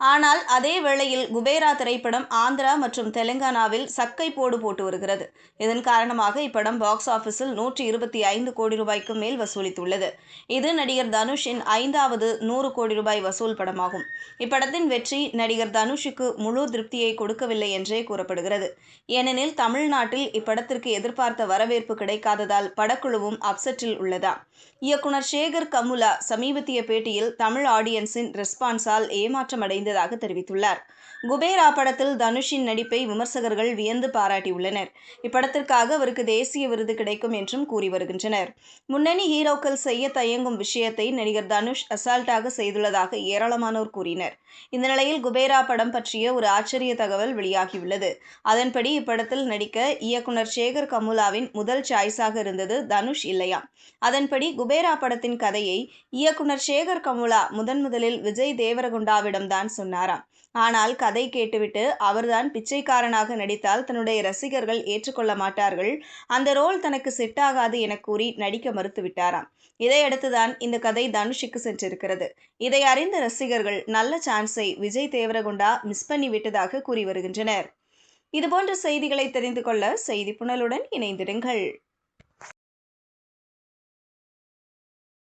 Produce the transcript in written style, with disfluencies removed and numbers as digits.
ஆனால் அதே வேளையில் குபேரா திரைப்படம் ஆந்திரா மற்றும் தெலுங்கானாவில் சக்கை போடு போட்டு வருகிறது. இதன் காரணமாக இப்படம் பாக்ஸ் ஆபீஸில் 125 கோடி ரூபாய்க்கு மேல் வசூலித்துள்ளது. இது நடிகர் தனுஷின் 5வது 100 கோடி ரூபாய் வசூல் படமாகும். இப்படத்தின் வெற்றி நடிகர் தனுஷுக்கு முழு திருப்தியை கொடுக்கவில்லை என்றே கூறப்படுகிறது. ஏனெனில் தமிழ்நாட்டில் இப்படத்திற்கு எதிர்பார்த்த வரவேற்பு கிடைக்காததால் படக்குழுவும் அப்செட்டில் உள்ளதாம். இயக்குனர் சேகர் கமுலா சமீபத்திய பேட்டியில் தமிழ் ஆடியன்ஸின் ரெஸ்பான்ஸால் ஏமாற்றம் அடைந்ததாக தெரிவித்துள்ளார். குபேரா படத்தில் தனுஷின் நடிப்பை விமர்சகர்கள் வியந்து பாராட்டியுள்ளனர். இப்படத்திற்காக அவருக்கு தேசிய விருது கிடைக்கும் என்றும் கூறி வருகின்றனர். முன்னணி ஹீரோக்கள் செய்ய தயங்கும் விஷயத்தை நடிகர் தனுஷ் அசால்ட்டாக செய்துள்ளதாக ஏராளமானோர் கூறினர். இந்த நிலையில் குபேரா படம் பற்றிய ஒரு ஆச்சரிய தகவல் வெளியாகியுள்ளது. அதன்படி இப்படத்தில் நடிக்க இயக்குனர் சேகர் கமுலாவின் முதல் சாய்ஸாக இருந்தது தனுஷ் இல்லையாம். அதன்படி குபேரா படத்தின் கதையை இயக்குனர் சேகர் கமுலா முதலில் விஜய் தேவரகுண்டாவிடம் தான் சொன்னாராம். ஆனால் கதை கேட்டுவிட்டு அவர்தான் பிச்சைக்காரனாக நடித்தால் தன்னுடைய ரசிகர்கள் ஏற்றுக்கொள்ள மாட்டார்கள், அந்த ரோல் தனக்கு செட் ஆகாது என கூறி நடிக்க மறுத்துவிட்டாராம். இதையடுத்துதான் இந்த கதை தனுஷுக்கு சென்றிருக்கிறது. இதை அறிந்த ரசிகர்கள் நல்ல சான்ஸை விஜய் தேவரகுண்டா மிஸ் பண்ணி விட்டதாக கூறி வருகின்றனர். இதுபோன்ற செய்திகளை தெரிந்து கொள்ள செய்தி புனலுடன் இணைந்திருங்கள்.